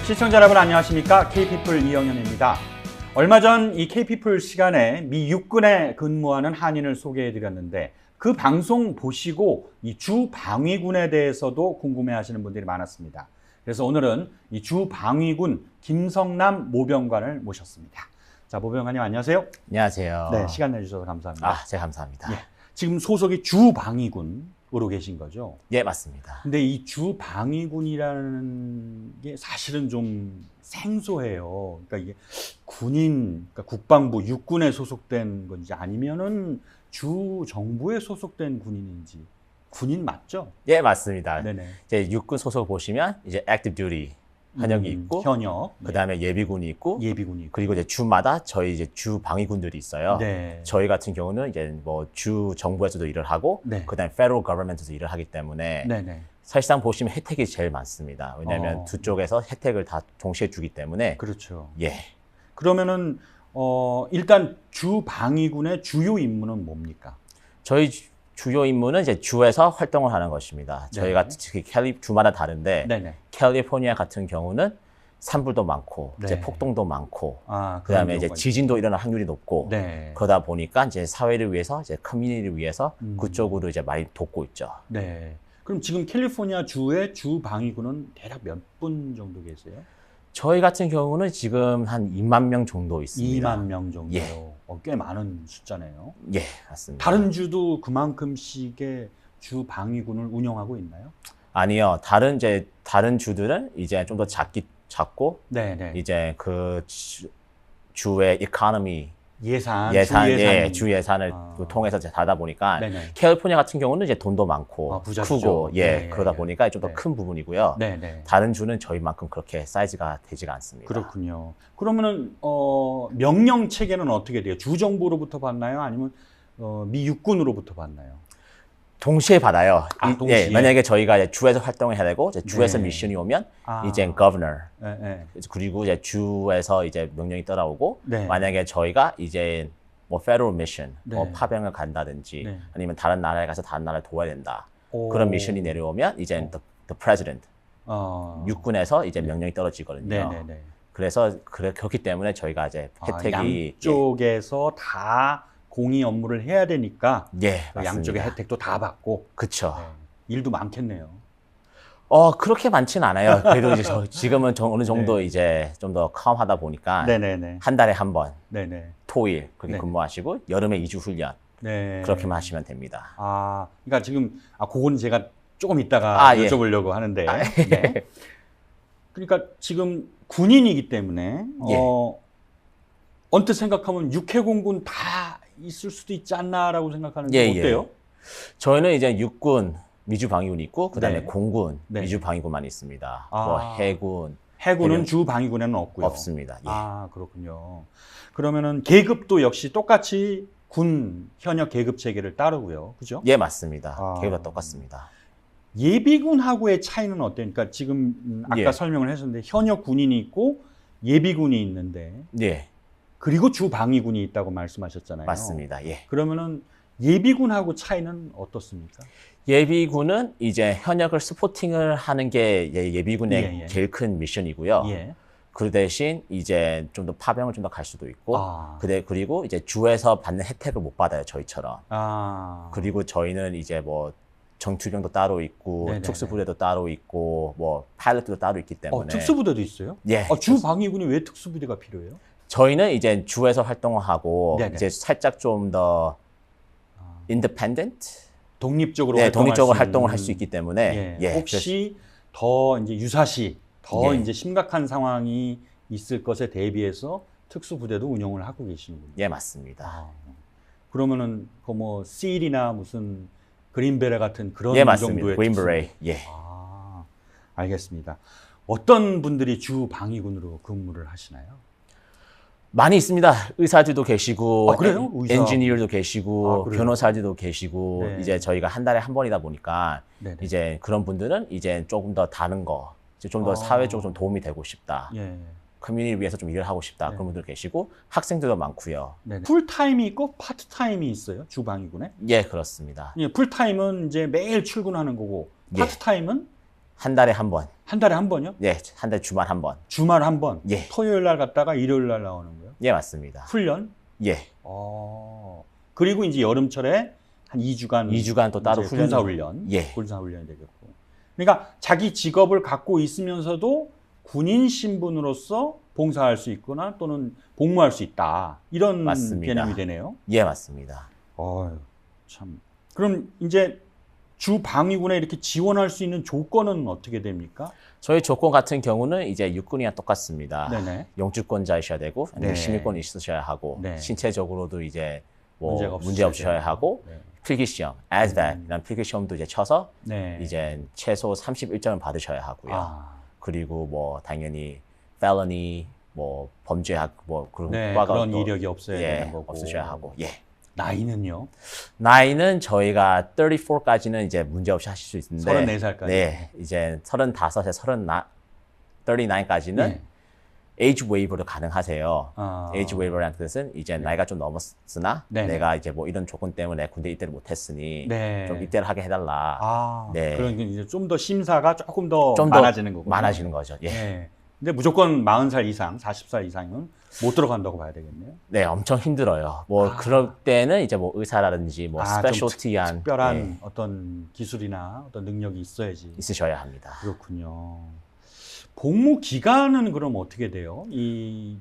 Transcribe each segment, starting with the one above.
시청자 여러분 안녕하십니까? K피플 이영현입니다. 얼마 전 이 K피플 시간에 미 육군에 근무하는 한인을 소개해드렸는데 그 방송 보시고 이 주방위군에 대해서도 궁금해하시는 분들이 많았습니다. 그래서 오늘은 이 주방위군 김성남 모병관을 모셨습니다. 자, 모병관님 안녕하세요. 안녕하세요. 네, 시간 내주셔서 감사합니다. 제가 감사합니다. 예, 지금 소속이 주방위군으로 계신 거죠? 예, 맞습니다. 근데 이 주방위군이라는 게 사실은 좀 생소해요. 그러니까 이게 군인, 그러니까 국방부, 육군에 소속된 건지 아니면은 주 정부에 소속된 군인인지. 군인 맞죠? 예, 맞습니다. 네네. 이제 육군 소속 보시면 이제 active duty 현역이 있고, 현역, 그다음에 예비군이 있고, 예비군이 있고. 그리고 이제 주마다 저희 이제 주 방위군들이 있어요. 네. 저희 같은 경우는 이제 뭐 주 정부에서도 일을 하고, 네. 그다음에 federal government에서 일을 하기 때문에 네네. 사실상 보시면 혜택이 제일 많습니다. 왜냐하면 두 쪽에서 혜택을 다 동시에 주기 때문에. 그렇죠. 예. 그러면은 일단 주방위군의 주요 임무는 뭡니까? 저희 주요 임무는 이제 주에서 활동을 하는 것입니다. 네. 저희가 특히 주마다 다른데, 네네. 캘리포니아 같은 경우는 산불도 많고, 네. 이제 폭동도 많고, 아, 그다음에 이제 경우가 지진도 일어날 확률이 높고, 네. 그러다 보니까 이제 사회를 위해서, 이제 커뮤니티를 위해서 그쪽으로 이제 많이 돕고 있죠. 네. 그럼 지금 캘리포니아 주의 주방위군은 대략 몇 분 정도 계세요? 저희 같은 경우는 지금 한 2만 명 정도 있습니다. 2만 명 정도요. 예. 꽤 많은 숫자네요. 예, 맞습니다. 다른 주도 그만큼씩의 주방위군을 운영하고 있나요? 아니요, 다른 주들은 이제 좀 더 작고, 네네. 이제 그 주의 이코노미 예산, 주 예산을 통해서 이제 다다 보니까 네네. 캘리포니아 같은 경우는 이제 돈도 많고 부자죠. 크고 네, 그러다 보니까 좀 더 네. 큰 부분이고요. 네네. 다른 주는 저희만큼 그렇게 사이즈가 되지가 않습니다. 그렇군요. 그러면은 명령 체계는 어떻게 돼요? 주 정부로부터 받나요? 아니면 미 육군으로부터 받나요? 동시에 받아요. 동시에? 만약에 저희가 이제 주에서 활동을 해야 되고 이제 주에서 네. 미션이 오면 아. 이제 governor 네. 그리고 이제 주에서 이제 명령이 따라오고 네. 만약에 저희가 이제 뭐 federal mission 뭐 네. 파병을 간다든지 네. 아니면 다른 나라에 가서 다른 나라를 도와야 된다. 오. 그런 미션이 내려오면 이제 the president 육군에서 이제 명령이 떨어지거든요. 네네네. 그래서 그렇기 때문에 저희가 이제 혜택이 양쪽에서 다 공의 업무를 해야 되니까 예, 그 맞습니다. 양쪽의 혜택도 다 받고 그쵸. 네. 일도 많겠네요. 그렇게 많지는 않아요. 그래도 이제 지금은 어느 정도 네. 이제 좀 더 컴하다 보니까 네네네. 한 달에 한 번 네네. 토일 그렇게 네. 근무하시고 여름에 2주 훈련 네. 그렇게만 하시면 됩니다. 그러니까 지금 그거는 제가 조금 이따가 예. 여쭤보려고 하는데. 네. 그러니까 지금 군인이기 때문에 예. 언뜻 생각하면 육해공군 다 있을 수도 있지 않나라고 생각하는데 어때요? 저희는 이제 육군 미주방위군이 있고 그다음에 네. 공군 네. 미주방위군만 있습니다. 뭐 해군 해군은 해군. 주방위군에는 없고요. 없습니다. 예. 그렇군요. 그러면은 계급도 역시 똑같이 군 현역 계급 체계를 따르고요. 그죠? 예, 맞습니다. 아. 계급과 똑같습니다. 예비군하고의 차이는 어때요? 그러니까 지금 아까 예. 설명을 했었는데 현역 군인이 있고 예비군이 있는데 예, 그리고 주방위군이 있다고 말씀하셨잖아요. 맞습니다. 예. 그러면은 예비군하고 차이는 어떻습니까? 예비군은 이제 현역을 스포팅을 하는 게 예비군의 예. 제일 큰 미션이고요. 예. 그 대신 이제 좀 더 파병을 좀 더 갈 수도 있고, 아. 그리고 이제 주에서 받는 혜택을 못 받아요, 저희처럼. 그리고 저희는 이제 뭐 정투병도 따로 있고, 네네네. 특수부대도 따로 있고, 뭐 파일럿도 따로 있기 때문에. 특수부대도 있어요? 예. 주방위군이 왜 특수부대가 필요해요? 저희는 이제 주에서 활동을 하고, 네네. 이제 살짝 좀 더 independent? 독립적으로 네, 독립적으로 수 활동을 있는- 할 수 있기 때문에. 예. 혹시 더 이제 유사시 더 예. 이제 심각한 상황이 있을 것에 대비해서 특수부대도 운영을 하고 계시는군요. 예, 맞습니다. 그러면은 그 뭐 실이나 무슨 그린베레 같은 그런 예, 맞습니다. 정도의 그린베레. 예. 알겠습니다. 어떤 분들이 주방위군으로 근무를 하시나요? 많이 있습니다. 의사들도 계시고, 그래요? 의사. 엔지니어도 계시고, 그래요? 변호사들도 계시고, 네. 이제 저희가 한 달에 한 번이다 보니까, 네네. 이제 그런 분들은 이제 조금 더 다른 거, 이제 좀 더 사회적으로 좀 도움이 되고 싶다. 예. 커뮤니티를 위해서 좀 일을 하고 싶다. 네. 그런 분들 계시고, 학생들도 많고요. 네네. 풀타임이 있고 파트타임이 있어요, 주방위군에? 예, 그렇습니다. 예, 풀타임은 이제 매일 출근하는 거고, 예. 파트타임은 한 달에 한 번. 한 달에 한 번요? 예, 한 달 주말 한 번. 주말 한 번? 예. 토요일 날 갔다가 일요일 날 나오는 거예요? 예, 맞습니다. 훈련? 예. 그리고 이제 여름철에 한 2주간. 2주간 또 따로 훈련. 군사훈련. 예. 군사훈련이 되겠고. 그러니까 자기 직업을 갖고 있으면서도 군인 신분으로서 봉사할 수 있거나 또는 복무할 수 있다. 이런 맞습니다. 개념이 되네요. 예, 맞습니다. 참. 그럼 이제 주 방위군에 이렇게 지원할 수 있는 조건은 어떻게 됩니까? 저희 조건 같은 경우는 이제 육군이랑 똑같습니다. 네네. 영주권자이셔야 되고, 네. 시민권이 있으셔야 하고, 네. 신체적으로도 이제 뭐 문제가 문제 없으셔야 되고. 하고, 네. 필기시험, ASVAB이라는 필기시험도 이제 쳐서 네. 이제 최소 31점을 받으셔야 하고요. 그리고 뭐 당연히 felony, 뭐 범죄학 뭐 그런 네, 과가 그런 또, 이력이 없어야 예, 되는 거고. 없으셔야 하고. 예. 나이는요? 나이는 저희가 34까지는 이제 문제 없이 하실 수 있는데 34살까지. 네, 이제 35에 39까지는 네. 에이지 웨이버로 가능하세요. 아. 에이지 웨이버라는 뜻은 이제 나이가 좀 넘었으나 네. 내가 이제 뭐 이런 조건 때문에 군대 입대를 못했으니 네. 좀 입대를 하게 해달라. 네. 그런 게 이제 좀 더 심사가 조금 더 좀 많아지는 거고. 많아지는 거죠. 예. 네. 근데 무조건 40살 이상, 40살 이상은 못 들어간다고 봐야 되겠네요. 네, 엄청 힘들어요. 뭐 그럴 때는 이제 뭐 의사라든지 뭐 스페셜티한 특별한 어떤 기술이나 어떤 능력이 있어야지. 있으셔야 합니다. 그렇군요. 복무 기간은 그럼 어떻게 돼요? 이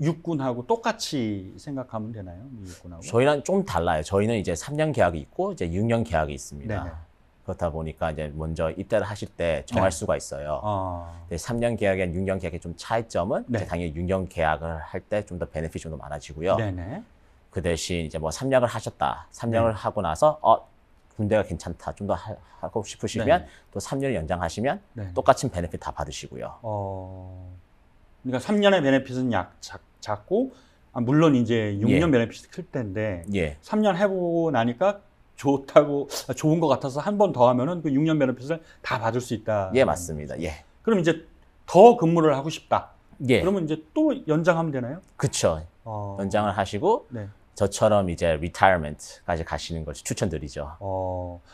육군하고 똑같이 생각하면 되나요? 이 육군하고? 저희는 좀 달라요. 저희는 이제 3년 계약이 있고 이제 6년 계약이 있습니다. 네네. 그렇다 보니까 이제 먼저 입대를 하실 때 정할 네. 수가 있어요. 3년 계약에 6년 계약의 좀 차이점은 네. 이제 당연히 6년 계약을 할 때 좀 더 베네핏이 좀 더 많아지고요. 네네. 그 대신 이제 뭐 3년을 하셨다. 3년을 네. 하고 나서 군대가 괜찮다. 좀 더 하고 싶으시면 네. 또 3년을 연장하시면 네. 똑같은 베네핏 다 받으시고요. 그러니까 3년의 베네핏은 작고, 물론 이제 6년 예. 베네핏이 클 텐데, 예. 3년 해보고 나니까 좋은 것 같아서 한 번 더 하면은 그 6년 베네핏을 다 받을 수 있다. 예, 맞습니다. 예. 그럼 이제 더 근무를 하고 싶다. 예. 그러면 이제 또 연장하면 되나요? 그쵸. 연장을 하시고 네. 저처럼 이제 리타이어먼트까지 가시는 걸 추천드리죠.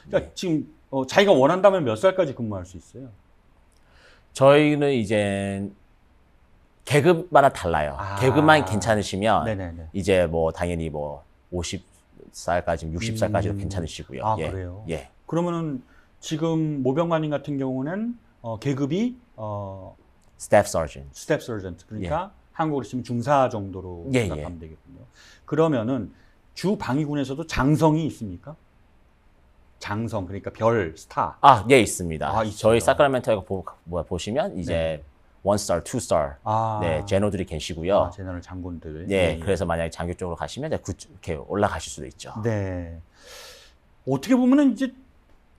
그러니까 지금 자기가 원한다면 몇 살까지 근무할 수 있어요? 저희는 이제 계급마다 달라요. 계급만 괜찮으시면 네네네. 이제 뭐 당연히 뭐 50살까지, 60살까지도 괜찮으시고요. 예. 그래요? 예. 그러면은 지금 모병관님 같은 경우는 계급이 Staff Sergeant. 스텝 서전트, 그러니까 한국으로 치면 중사 정도로 예, 생각하면 되겠군요. 그러면은 주 방위군에서도 장성이 있습니까? 장성, 그러니까 별, 스타. 예, 있습니다. 있어요. 저희 사크라멘토에 보시면 이제 1스타, 2스타 네, 제너들이 계시고요. 제너럴 장군들. 네, 그래서 만약에 장교 쪽으로 가시면 이제 이렇게 올라가실 수도 있죠. 네. 어떻게 보면은 이제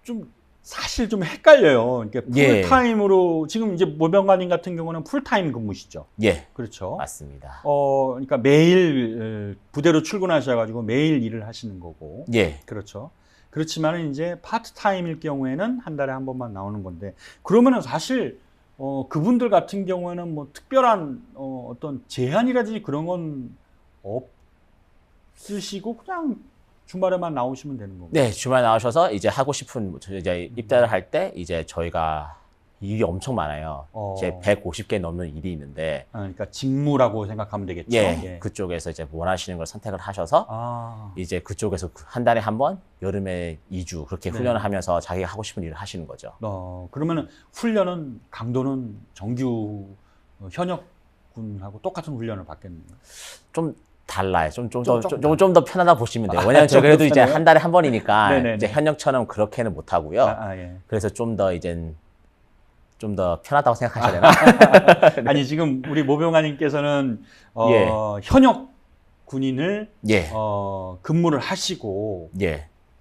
좀 사실 좀 헷갈려요. 그러니까 풀타임으로 지금 이제 모병관님 같은 경우는 풀타임 근무시죠. 예. 그렇죠. 맞습니다. 그러니까 매일 부대로 출근하셔가지고 매일 일을 하시는 거고. 예. 그렇죠. 그렇지만은 이제 파트타임일 경우에는 한 달에 한 번만 나오는 건데, 그러면은 사실 그분들 같은 경우에는 뭐 특별한 어떤 제한이라든지 그런 건 없으시고 그냥 주말에만 나오시면 되는 거고. 네, 주말 나오셔서 이제 하고 싶은 이제 입대를 할 때 이제 저희가 일이 엄청 많아요. 이제 150개 넘는 일이 있는데. 그러니까 직무라고 생각하면 되겠죠. 예, 그쪽에서 이제 원하시는 걸 선택을 하셔서 이제 그쪽에서 한 달에 한 번, 여름에 2주 그렇게 훈련을 하면서 자기가 하고 싶은 일을 하시는 거죠. 그러면은 훈련은 강도는 정규 현역군하고 똑같은 훈련을 받겠네요. 좀 달라요. 좀 더 편하다 보시면 돼요. 왜냐면 저희 그래도 이제 한 달에 한 번이니까 이제 현역처럼 그렇게는 못 하고요. 예. 그래서 좀 더 편하다고 생각하셔야 되나? 네. 아니 지금 우리 모병관님께서는 현역 군인을 근무를 하시고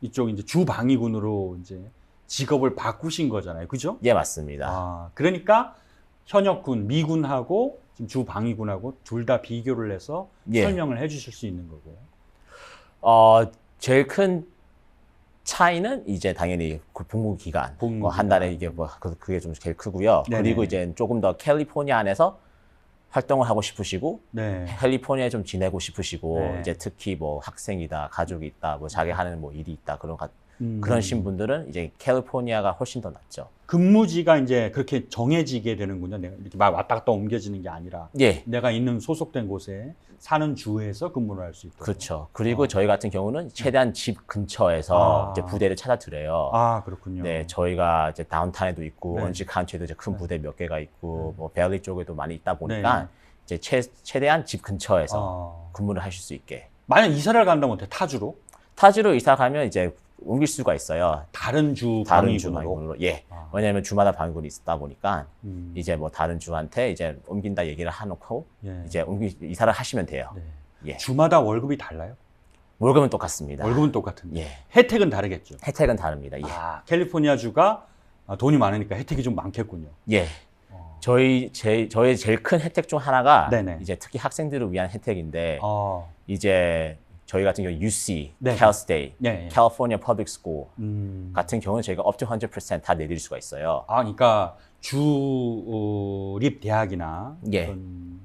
이쪽 이제 주방위군으로 이제 직업을 바꾸신 거잖아요, 그죠? 예, 맞습니다. 그러니까 현역군, 미군하고 지금 주방위군하고 둘 다 비교를 해서 설명을 해주실 수 있는 거고요. 제일 큰 차이는 이제 당연히 복무 기간, 한 달에 이게 뭐 그게 좀 제일 크고요. 네네. 그리고 이제 조금 더 캘리포니아 안에서 활동을 하고 싶으시고, 캘리포니아에 좀 지내고 싶으시고, 이제 특히 뭐 학생이다, 가족이 있다, 뭐 자기 하는 뭐 일이 있다, 그런 그러신 분들은 이제 캘리포니아가 훨씬 더 낫죠. 근무지가 이제 그렇게 정해지게 되는군요. 내가 이렇게 막 왔다 갔다 옮겨지는 게 아니라 예. 내가 있는 소속된 곳에 사는 주에서 근무를 할 수 있고. 그렇죠. 그리고 저희 같은 경우는 최대한 집 근처에서 이제 부대를 찾아드려요. 아, 그렇군요. 네, 저희가 이제 다운타운에도 있고 네. 원지 카운티에도 이제 큰 네. 부대 몇 개가 있고 네. 뭐 벨리 쪽에도 많이 있다 보니까 네. 이제 최대한 집 근처에서 근무를 하실 수 있게. 만약 이사를 간다면 어때? 타주로? 타주로 이사 가면 이제 옮길 수가 있어요. 다른 주 다른 주 방위군으로? 방위군으로. 예. 아. 왜냐하면 주마다 방위군이 있다 보니까 이제 이제 뭐 다른 주한테 이제 옮긴다 얘기를 해놓고 예. 이제 이사를 하시면 돼요. 네. 예. 주마다 월급이 달라요? 월급은 똑같습니다. 월급은 똑같은데 예. 혜택은 다르겠죠? 혜택은 다릅니다. 예. 아, 캘리포니아 주가 돈이 많으니까 혜택이 좀 많겠군요. 예. 저희의 제일 큰 혜택 중 하나가 네네. 이제 특히 학생들을 위한 혜택인데 어, 이제 저희 같은 경우 UC, 네. Cal State, 예, 예. California Public School 같은 같은 경우는 저희가 up to 100%다 내릴 수가 있어요. 아, 그러니까 주립 대학이나 예. 어떤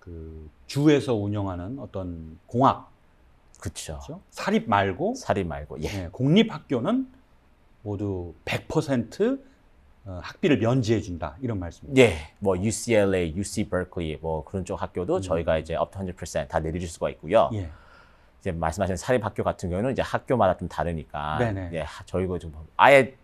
그 주에서 운영하는 어떤 공학, 그렇죠. 그렇죠? 사립 말고 사립 말고 예. 예, 공립 학교는 모두 100% 학비를 면제해 준다 이런 말씀입니다. 예. 뭐 UCLA, UC Berkeley 뭐 그런 쪽 학교도 저희가 이제 up to 100%다 내릴 수가 있고요. 예. 이제 말씀하신 사립 학교 같은 경우는 이제 학교마다 좀 다르니까 네네. 예, 저희가 좀 아예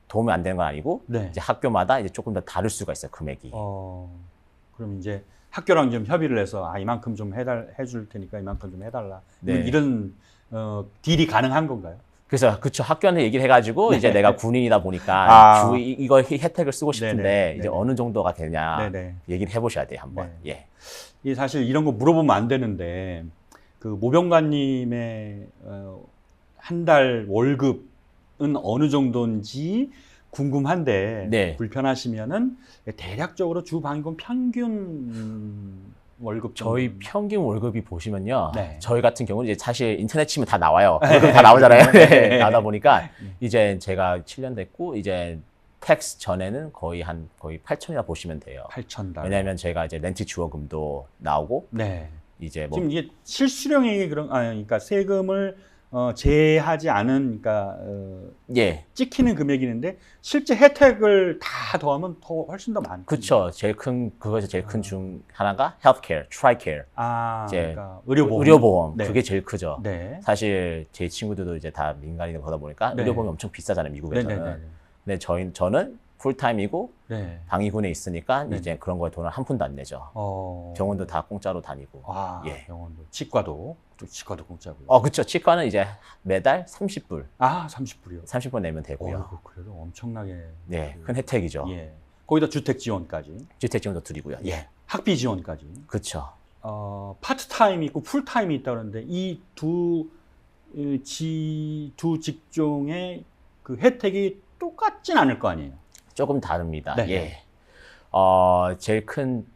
도움이 안 되는 건 아니고 네. 이제 학교마다 이제 조금 더 다를 수가 있어요, 금액이. 그럼 이제 학교랑 좀 협의를 해서 이만큼 좀 해줄 테니까 이만큼 좀 해달라. 네. 이런 딜이 가능한 건가요? 그래서 그쵸, 학교한테 얘기를 해가지고 네. 이제 내가 군인이다 보니까 아. 이거 혜택을 쓰고 싶은데 네네. 이제 네네. 어느 정도가 되냐 네네. 얘기를 해보셔야 돼요, 한번. 네. 예. 이 사실 이런 거 물어보면 안 되는데 그 모병관님의 한 달 월급은 어느 정도인지 궁금한데 네. 불편하시면은 대략적으로 주 방위군 평균 월급 저희 정도. 평균 월급이 보시면요. 네. 저희 같은 경우는 이제 사실 인터넷 치면 다 나와요. 월급 다 나오잖아요. 네. 나다 보니까 이제 제가 7년 됐고 이제 텍스 전에는 거의 8천이라 보시면 돼요. 8,000달. 왜냐하면 제가 이제 렌트 지원금도 나오고 네. 이제 뭐 지금 이게 실수령액이 그러니까 세금을 제하지 않은 그러니까 예. 찍히는 금액이 있는데 실제 혜택을 다 더하면 더 훨씬 더 많죠. 그렇죠. 그것이 제일 큰 중 하나가 healthcare, TRICARE. 아, 이제 그러니까 의료보험. 의료보험. 네. 그게 제일 크죠. 네. 사실 제 친구들도 이제 다 민간인 거다 보니까 네. 의료보험이 엄청 비싸잖아요, 미국에서는. 네네네. 근데 저는 풀타임이고 네. 방위군에 있으니까 네. 이제 그런 거에 돈을 한 푼도 안 내죠. 병원도 다 공짜로 다니고. 아, 예. 병원도 치과도 또 치과도 공짜고요. 그렇죠. 치과는 이제 매달 30불, 아, 30불이요. 30불 내면 되고요. 그래도 엄청나게 네, 큰 혜택이죠. 예. 거기다 주택 지원까지. 주택 지원도 드리고요. 예. 학비 지원까지. 그렇죠. 파트타임이 있고 풀타임이 있다 그러는데 이 두 직종의 그 혜택이 똑같진 않을 거 아니에요. 조금 다릅니다. 네. 예. 제일 큰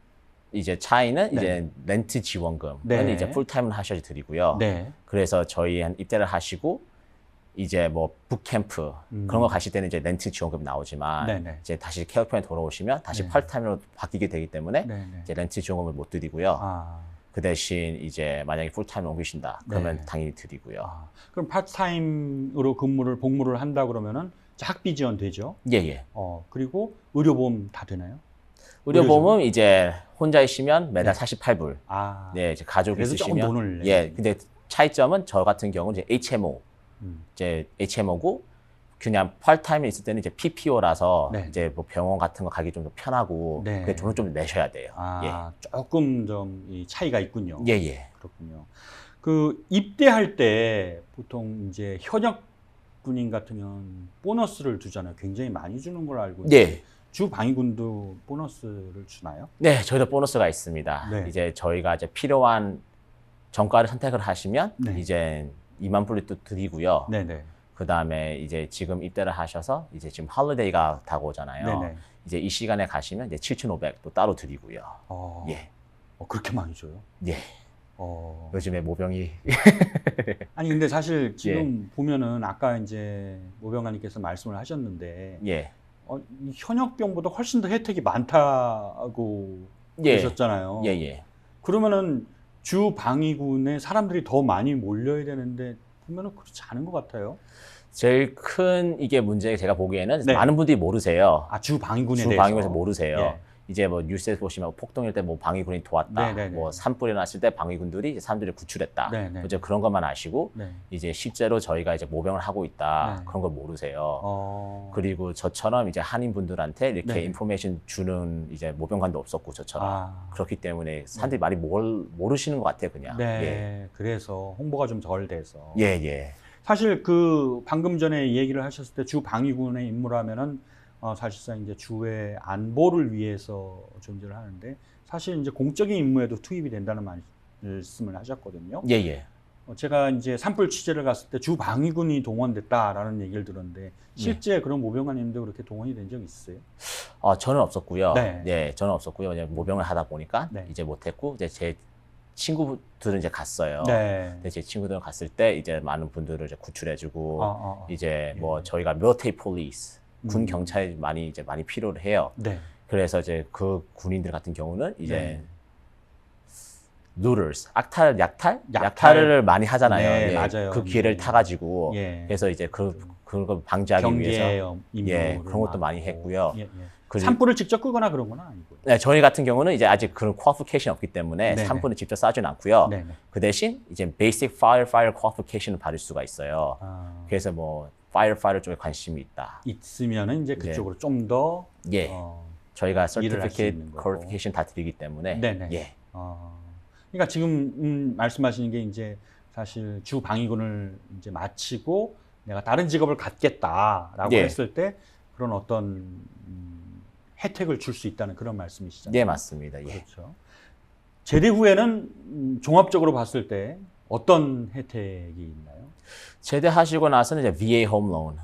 이제 차이는 네. 이제 렌트 지원금은 네. 이제 풀타임을 하셔야 드리고요. 네. 그래서 저희 한 입대를 하시고 이제 뭐 북캠프 그런 거 가실 때는 이제 렌트 지원금 나오지만 네네. 이제 다시 캘리포니아 돌아오시면 다시 네. 풀타임으로 바뀌게 되기 때문에 네네. 이제 렌트 지원금을 못 드리고요. 아, 그 대신 이제 만약에 풀타임을 옮기신다 그러면 네. 당연히 드리고요. 그럼 파트타임으로 복무를 한다 그러면은 학비 지원 되죠. 예예. 그리고 의료보험 다 되나요? 의료보험은 이제 혼자이시면 매달 네. 48불. 아, 네, 이제 가족이 그래도 조금 있으시면 돈을 예. 근데 차이점은 저 같은 경우는 이제 HMO. 음. 이제 HMO고 그냥 파트타임에 있을 때는 이제 PPO라서 네. 이제 뭐 병원 같은 거 가기 좀 더 편하고 네. 그게 돈을 좀 내셔야 돼요. 아, 조금 좀 이 차이가 있군요. 예, 예. 그렇군요. 그 입대할 때 보통 이제 현역 군인 같으면 보너스를 주잖아요. 굉장히 많이 주는 걸 알고 있는데 네. 주 방위군도 보너스를 주나요? 네, 저희도 보너스가 있습니다. 네. 이제 저희가 이제 필요한 전과를 선택을 하시면 네. 이제 2만 불을 또 드리고요. 네네. 그 다음에 이제 지금 입대를 하셔서 이제 지금 홀리데이가 다가오잖아요. 네네. 이제 이 시간에 가시면 이제 7,500 또 따로 드리고요. 예. 그렇게 많이 줘요? 예. 요즘에 모병이 아니 근데 사실 지금 보면은 아까 이제 모병관님께서 말씀을 하셨는데 예. 이 현역병보다 훨씬 더 혜택이 많다고 그러셨잖아요. 예. 그러면은 주 방위군에 사람들이 더 많이 몰려야 되는데 그러면은 그렇지 않은 것 같아요. 제일 큰 이게 문제 제가 보기에는 네. 많은 분들이 모르세요. 아, 주 방위군에 주 대해서. 방위군에서 모르세요. 예. 이제 뭐 뉴스에서 보시면 폭동일 때 뭐 방위군이 도왔다. 네네네. 뭐 산불이 났을 때 방위군들이 이제 사람들을 구출했다. 네네. 이제 그런 것만 아시고 네. 이제 실제로 저희가 이제 모병을 하고 있다. 네. 그런 걸 모르세요. 어. 그리고 저처럼 이제 한인분들한테 이렇게 네. 인포메이션 주는 이제 모병관도 없었고 저처럼 아. 그렇기 때문에 사람들이 많이 모르시는 것 같아요, 그냥. 네. 그래서 홍보가 좀 덜 돼서. 예, 예. 사실 그 방금 전에 얘기를 하셨을 때 주 방위군의 임무라면은 사실상 이제 주의 안보를 위해서 존재를 하는데 사실 이제 공적인 임무에도 투입이 된다는 말씀을 하셨거든요. 예, 예. 제가 이제 산불 취재를 갔을 때 주 방위군이 동원됐다라는 얘기를 들었는데 실제 그런 모병관님도 그렇게 동원이 된 적 있어요? 저는 없었고요. 네. 네, 저는 없었고요. 그냥 모병을 하다 보니까 네. 이제 못했고 이제 제 친구들은 이제 갔어요. 네. 근데 제 친구들은 갔을 때 이제 많은 분들을 이제 구출해주고 이제 뭐 예. 저희가 military police 군 경찰이 많이 필요를 해요. 네. 그래서 이제 그 군인들 같은 경우는 이제 네. looters, 약탈을 많이 하잖아요. 네, 예, 맞아요. 그 기회를 타가지고 예. 그래서 이제 그걸 방지하기 위해서 경계 그런 것도 많이 했고요. 예, 예. 그리고- 산불을 직접 끄거나 그런 건 아니고요. 네, 저희 같은 경우는 이제 아직 그런 qualification이 없기 때문에 네네. 산불을 직접 쏴주는 않고요. 네네. 그 대신 이제 basic firefighter qualification을 받을 수가 있어요. 그래서 뭐 firefighter 쪽에 관심이 있다. 있으면은 이제 그쪽으로 좀 더 예, 저희가 일을 할수 certificate, 있는 거고. qualification 다 드리기 때문에 네네. 예, 그러니까 지금 말씀하시는 게 이제 사실 주 방위군을 이제 마치고 내가 다른 직업을 갖겠다라고 예. 했을 때 그런 어떤 혜택을 줄 수 있다는 그런 말씀이시잖아요. 네 맞습니다. 예. 그렇죠. 제대 후에는 종합적으로 봤을 때 어떤 혜택이 있나요? 제대하시고 나서는 이제 VA 홈 론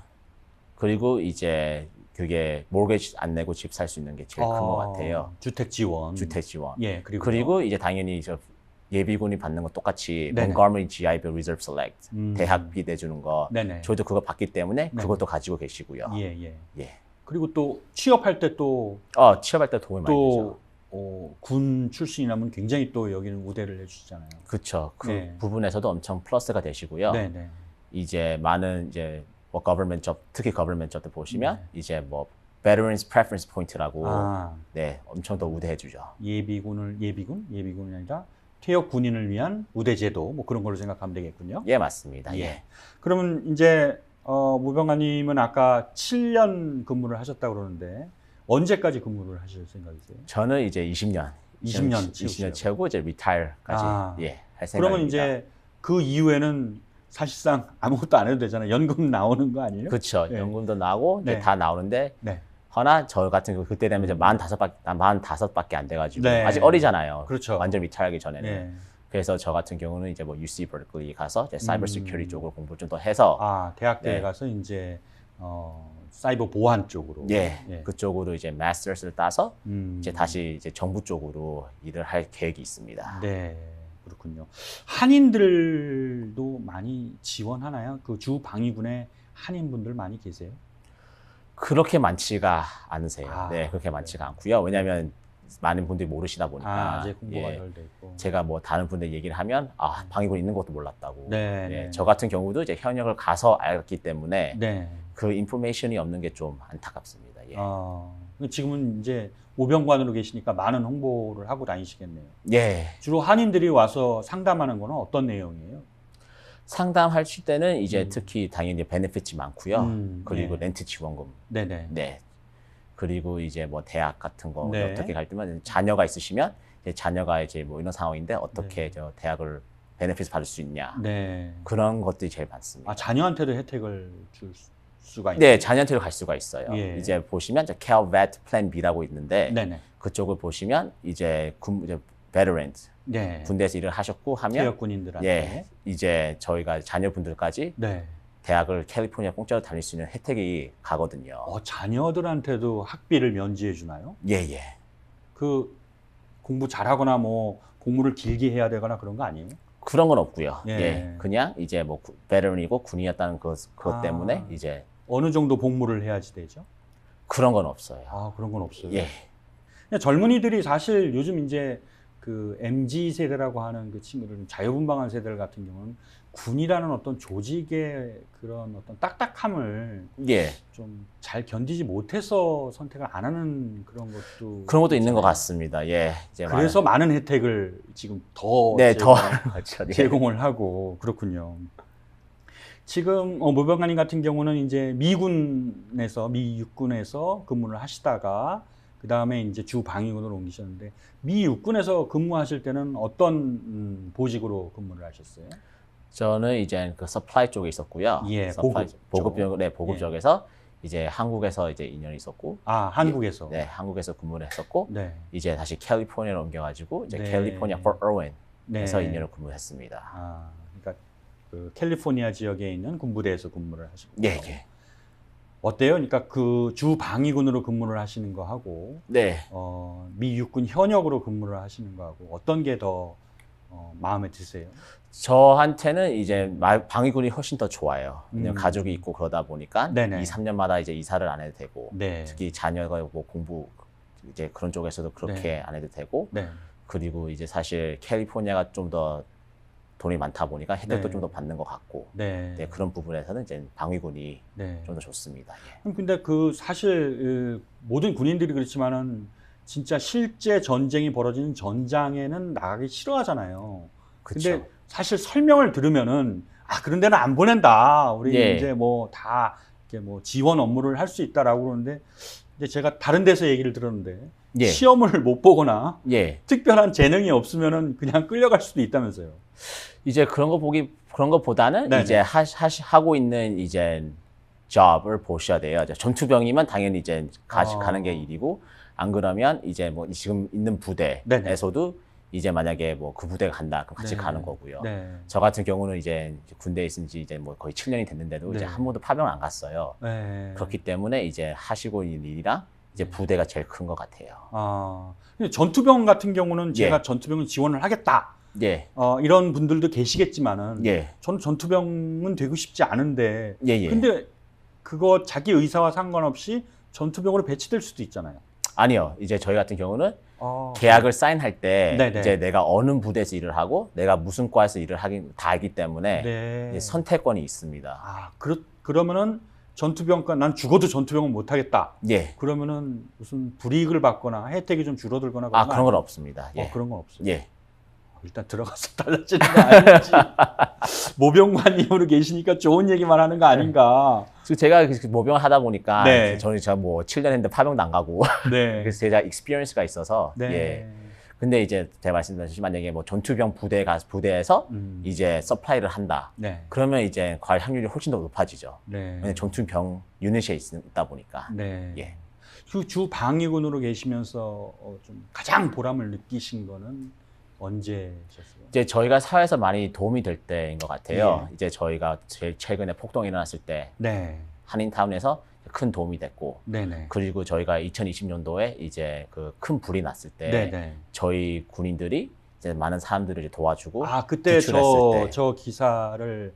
그리고 이제 그게 mortgage 안 내고 집 살 수 있는 게 제일 큰 것 같아요. 주택 지원. 주택 지원. 예, 그리고 이제 당연히 저 예비군이 받는 거 똑같이 네네. Montgomery GI Bill Reserve Select 대학비 내주는 거 네네. 저희도 그거 받기 때문에 네네. 그것도 가지고 계시고요. 예, 예. 예. 그리고 또 취업할 때 또 취업할 때 도움이 많이 되죠. 군 출신이라면 굉장히 또 여기는 우대를 해주시잖아요. 그렇죠. 그 네. 부분에서도 엄청 플러스가 되시고요. 네네. 이제 많은 이제 뭐 government job, 특히 government job들 보시면 네. 이제 뭐 veterans preference point라고 아, 네 엄청 더 우대해주죠. 예비군이 아니라 퇴역 군인을 위한 우대제도 뭐 그런 걸로 생각하면 되겠군요. 예 맞습니다. 예. 예. 그러면 이제 모병관님은 아까 7년 근무를 하셨다고 그러는데 언제까지 근무를 하실 생각이세요? 저는 이제 20년 20년 채우고 이제 retire까지 할 생각입니다. 그러면 이제 그 이후에는 사실상 아무것도 안 해도 되잖아요. 연금 나오는 거 아니에요? 그렇죠. 네. 연금도 나오고 이제 네. 다 나오는데 네. 허나 저 같은 경우 그때 되면 이제 45밖에 안 돼가지고 네. 아직 어리잖아요. 그렇죠. 완전 리타하기 전에는. 네. 그래서 저 같은 경우는 이제 뭐 UC 버클리 가서 이제 사이버 시큐리티 쪽으로 공부를 좀 더 해서 대학교에 네. 가서 이제 사이버 보안 쪽으로. 예, 그쪽으로 이제 마스터스를 따서 이제 다시 이제 정부 쪽으로 일을 할 계획이 있습니다. 네, 그렇군요. 한인들도 많이 지원하나요? 그 주 방위군에 한인분들 많이 계세요? 그렇게 많지가 않으세요. 아, 네, 그렇게 많지가 않고요. 왜냐하면 많은 분들이 모르시다 보니까 아직 공부가 덜 돼 있고. 제가 뭐 다른 분들 얘기를 하면 방위군 있는 것도 몰랐다고. 네, 예, 네. 저 같은 경우도 이제 현역을 가서 알았기 때문에 네. 그 인포메이션이 없는 게 좀 안타깝습니다. 예. 지금은 이제 모병관으로 계시니까 많은 홍보를 하고 다니시겠네요. 예. 주로 한인들이 와서 상담하는 거는 어떤 내용이에요? 상담하실 때는 이제 특히 당연히 베네핏이 많고요. 그리고 네. 렌트 지원금. 네네. 네. 그리고 이제 뭐 대학 같은 거 네. 어떻게 갈 때면 자녀가 있으시면 이제 자녀가 이제 뭐 이런 상황인데 어떻게 저 대학을 베네핏 받을 수 있냐. 네. 그런 것들이 제일 많습니다. 자녀한테도 혜택을 줄 수가 있나요? 네, 자녀한테도 갈 수가 있어요. 예. 이제 보시면 이제 CalVet Plan B라고 있는데 네네. 그쪽을 보시면 이제 veterans 네. 군대에서 일을 하셨고 하면 퇴역군인들한테. 예, 이제 저희가 자녀분들까지 네. 대학을 캘리포니아 공짜로 다닐 수 있는 혜택이 가거든요. 자녀들한테도 학비를 면제해 주나요? 예, 예. 그 공부 잘하거나 뭐 공부를 길게 해야 되거나 그런 거 아니에요? 그런 건 없고요. 예. 예. 그냥 이제 뭐 베테랑이고 군인이었다는 그것 때문에 이제 어느 정도 복무를 해야지 되죠? 그런 건 없어요. 그런 건 없어요. 예. 젊은이들이 사실 요즘 이제 그 MZ 세대라고 하는 그 친구들, 자유분방한 세대들 같은 경우는 군이라는 어떤 조직의 그런 어떤 딱딱함을 예. 좀 잘 견디지 못해서 선택을 안 하는 그런 것도 그런 것도 있는 것 있잖아요. 같습니다. 예. 이제 그래서 많은 혜택을 지금 더 네, 더 제공을, 제공을 하고 그렇군요. 지금 모병관님 같은 경우는 이제 미군에서 미 육군에서 근무를 하시다가 그 다음에 이제 주 방위군으로 옮기셨는데 미 육군에서 근무하실 때는 어떤 보직으로 근무를 하셨어요? 저는 이제 그 서플라이 쪽에 있었고요. 예, 서플라이, 보급 쪽. 네, 보급 예. 쪽에서 이제 한국에서 이제 2년 있었고, 아, 한국에서. 네, 한국에서 근무를 했었고, 네. 이제 다시 캘리포니아로 옮겨가지고 이제 네. 캘리포니아 포트 어웬에서 네. 2년을 근무했습니다. 아, 그러니까 그 캘리포니아 지역에 있는 군부대에서 근무를 하시고. 예, 예. 어때요? 그러니까 그 주 방위군으로 근무를 하시는 거 하고 네. 미 육군 현역으로 근무를 하시는 거 하고 어떤 게 더 마음에 드세요? 저한테는 이제 방위군이 훨씬 더 좋아요. 왜냐면 음. 가족이 있고 그러다 보니까 네네. 2, 3년마다 이제 이사를 안 해도 되고, 네. 특히 자녀가 뭐 공부 이제 그런 쪽에서도 그렇게 네. 안 해도 되고, 네. 그리고 이제 사실 캘리포니아가 좀 더 돈이 많다 보니까 혜택도 네. 좀 더 받는 것 같고, 네. 네, 그런 부분에서는 이제 방위군이 네. 좀 더 좋습니다. 예. 그럼 근데 그 사실 모든 군인들이 그렇지만은 진짜 실제 전쟁이 벌어지는 전장에는 나가기 싫어하잖아요. 그쵸. 근데 사실 설명을 들으면은 아, 그런 데는 안 보낸다. 우리 예. 이제 뭐 다 이렇게 뭐 지원 업무를 할 수 있다라고 그러는데 이제 제가 다른 데서 얘기를 들었는데 예. 시험을 못 보거나 예. 특별한 재능이 없으면은 그냥 끌려갈 수도 있다면서요. 이제 그런 것보다는 네네. 이제 하고 있는 이제 job을 보셔야 돼요. 이제 전투병이면 당연히 이제 가는 게 일이고, 안 그러면 이제 뭐 지금 있는 부대에서도 이제 만약에 뭐 그 부대가 간다, 그럼 같이 네. 가는 거고요. 네. 저 같은 경우는 이제 군대에 있은 지 이제 뭐 거의 7년이 됐는데도 네. 이제 한 번도 파병을 안 갔어요. 네. 그렇기 때문에 이제 하시고 있는 일이랑 이제 부대가 제일 큰 것 같아요. 아, 근데 전투병 같은 경우는 제가 예. 전투병을 지원을 하겠다. 예. 이런 분들도 계시겠지만은 예. 저는 전투병은 되고 싶지 않은데 예, 예. 근데 그거 자기 의사와 상관없이 전투병으로 배치될 수도 있잖아요. 아니요. 이제 저희 같은 경우는 아, 계약을 사인할 때 네네. 이제 내가 어느 부대에서 일을 하고 내가 무슨 과에서 일을 하긴 다 알기 때문에 네. 이제 선택권이 있습니다. 아, 그러면은 전투병과 난 죽어도 전투병은 못 하겠다. 예. 그러면은 무슨 불이익을 받거나 혜택이 좀 줄어들거나 아, 그런 건 없습니다. 예. 그런 건 없어요. 예. 일단 들어가서 달라지는 거 아닌지 모병관님으로 계시니까 좋은 얘기만 하는 거 아닌가. 그래서 제가 모병을 하다 보니까 네. 저는 제가 뭐 7년 했는데 파병도 안 가고 네. 그래서 제가 익스피리언스가 있어서 네. 예. 근데 이제 제가 말씀드렸듯이 만약에 뭐 전투병 부대에서 이제 서플라이를 한다. 네. 그러면 이제 갈 확률이 훨씬 더 높아지죠. 네. 왜냐면 전투병 유닛에 있다 보니까. 네. 예. 그 주 방위군으로 계시면서 좀 가장 보람을 느끼신 거는 언제셨어요? 이제 저희가 사회에서 많이 도움이 될 때인 것 같아요. 예. 이제 저희가 제일 최근에 폭동이 일어났을 때 네. 한인타운에서 큰 도움이 됐고, 네네. 그리고 저희가 2020년도에 이제 그 큰 불이 났을 때 네네. 저희 군인들이 이제 많은 사람들을 이제 도와주고 아, 그때 구출했을 때. 저 기사를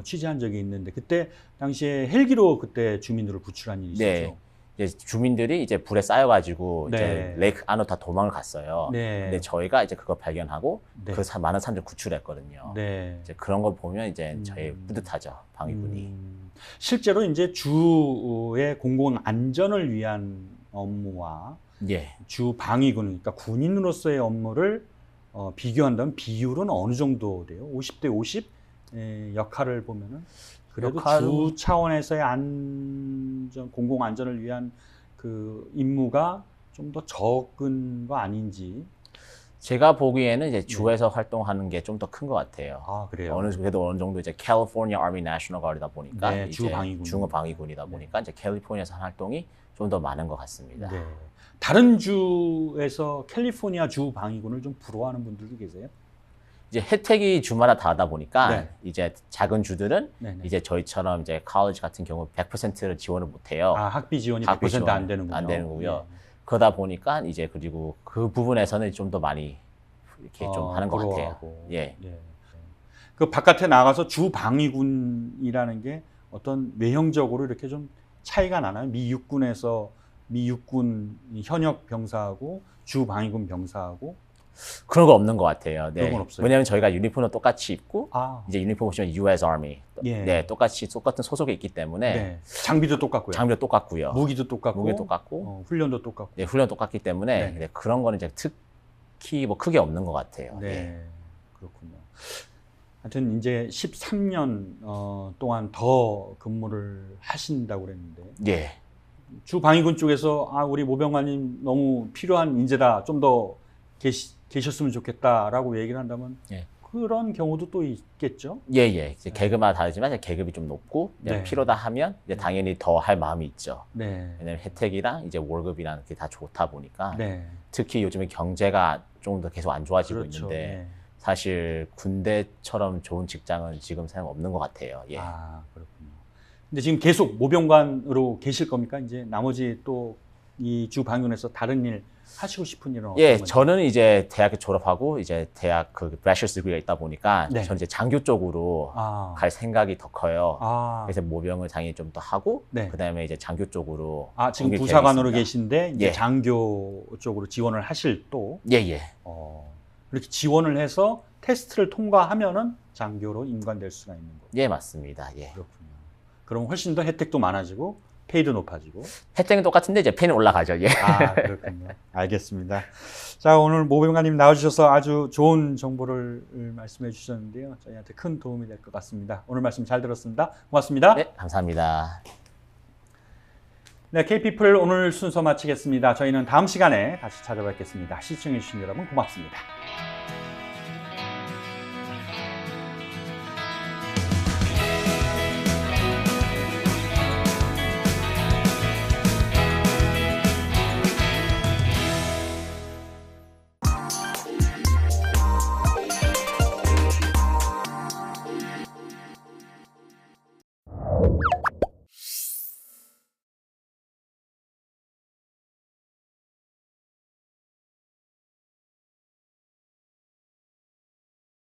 취재한 적이 있는데 그때 당시에 헬기로 그때 주민들을 구출한 일이 네. 있었죠. 이제 주민들이 이제 불에 쌓여가지고 네. 이제 레이크 안으로 다 도망을 갔어요. 네. 근데 저희가 이제 그걸 발견하고 네. 많은 사람들 구출했거든요. 네. 이제 그런 걸 보면 이제 저희 뿌듯하죠, 방위군이. 실제로 이제 주의 공공 안전을 위한 업무와 예. 주 방위군, 그러니까 군인으로서의 업무를 비교한다면 비율은 어느 정도 돼요? 50대 50 역할을 보면은 그래도 주 차원에서의 공공 안전을 위한 그 임무가 좀 더 적은 거 아닌지. 제가 보기에는 이제 주에서 활동하는 게 좀 더 큰 것 같아요. 아, 그래요? 그래도 어느 정도 이제 California Army National Guard이다 보니까 네, 이제 주 방위군. 중 방위군이다 보니까 이제 캘리포니아에서 하는 활동이 좀 더 많은 것 같습니다. 네. 다른 주에서 캘리포니아 주 방위군을 좀 부러워하는 분들도 계세요? 이제 혜택이 주마다 다르다 보니까 네. 이제 작은 주들은 네네. 이제 저희처럼 이제 college 같은 경우 100%를 지원을 못 해요. 아, 학비 지원이 학비 100% 지원이 안 되는군요. 안 되는 거고요. 예. 그러다 보니까 이제 그리고 그 부분에서는 좀 더 많이 이렇게 좀 하는 것 같아요. 부러워하고. 예. 예. 그 바깥에 나가서 주 방위군이라는 게 어떤 외형적으로 이렇게 좀 차이가 나나요? 미 육군 현역 병사하고 주 방위군 병사하고 그런 거 없는 것 같아요. 네. 그런 건 없어요. 왜냐하면 저희가 유니폼은 똑같이 입고 아, 이제 유니폼 보시면 US Army, 예. 네, 똑같은 소속에 있기 때문에 네. 장비도 똑같고요. 장비도 똑같고요. 무기도 똑같고, 무기도 똑같고, 훈련도 똑같고. 네, 훈련 똑같기 때문에 네. 네, 그런 거는 이제 특히 뭐 크게 없는 것 같아요. 네, 예. 그렇군요. 하여튼 이제 13년 동안 더 근무를 하신다고 그랬는데 예. 주 방위군 쪽에서 우리 모병관님 너무 필요한 인재다. 좀 더 계셨으면 좋겠다라고 얘기를 한다면 예. 그런 경우도 또 있겠죠? 예, 예. 이제 계급마다 다르지만 이제 계급이 좀 높고 네. 필요다 하면 이제 당연히 더 할 마음이 있죠. 네. 왜냐면 혜택이랑 이제 월급이랑 게 다 좋다 보니까 네. 특히 요즘에 경제가 조금 더 계속 안 좋아지고 그렇죠. 있는데 네. 사실 군대처럼 좋은 직장은 지금 생각 없는 것 같아요. 예. 그렇군요. 근데 지금 계속 모병관으로 계실 겁니까? 이제 나머지 또 이 주 방위군에서 다른 일 하시고 싶은 일은 어떤 예, 건지? 저는 이제 대학교 졸업하고 이제 대학 그 브래셔스 디그리가 있다 보니까 네. 저는 이제 장교 쪽으로 갈 생각이 더 커요. 그래서 모병을 당연히 좀 더 하고 네. 그다음에 이제 장교 쪽으로 지금 옮길 부사관으로 계획이 계신데 이제 예. 장교 쪽으로 지원을 하실 또 예, 예. 이렇게 지원을 해서 테스트를 통과하면은 장교로 임관될 수가 있는 거예요. 예, 맞습니다. 예. 그렇군요. 그럼 훨씬 더 혜택도 많아지고 페이도 높아지고. 혜택은 똑같은데 이제 페이는 올라가죠. 예. 그렇군요. 알겠습니다. 자, 오늘 모병관님 나와주셔서 아주 좋은 정보를 말씀해 주셨는데요. 저희한테 큰 도움이 될 것 같습니다. 오늘 말씀 잘 들었습니다. 고맙습니다. 네, 감사합니다. 네, K피플 오늘 순서 마치겠습니다. 저희는 다음 시간에 다시 찾아뵙겠습니다. 시청해 주신 여러분 고맙습니다.